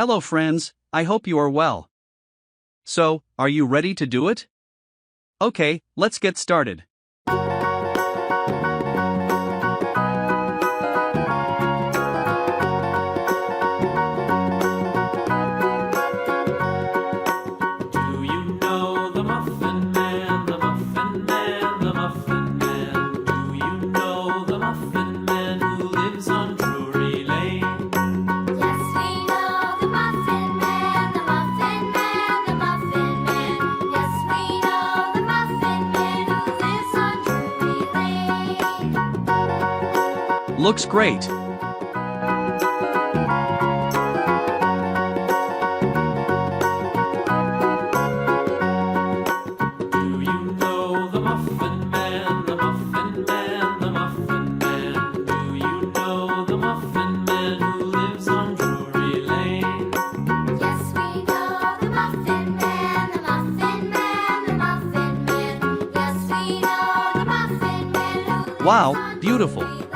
Hello friends, I hope you are well. So, are you ready to do it? Okay, let's get started. Looks great. Do you know the Muffin Man, the Muffin Man, the Muffin Man? Do you know the Muffin Man who lives on Drury Lane? Yes, we know the Muffin Man, the Muffin Man, the Muffin Man. Yes, we know the Muffin Man who lives Wow, on beautiful. Drury Lane.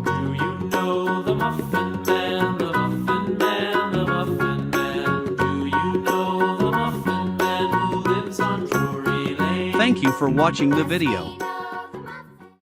Do you know the Muffin Man, the Muffin Man, the Muffin Man? Do you know the Muffin Man who lives on Drury Lane? Thank you for watching the video.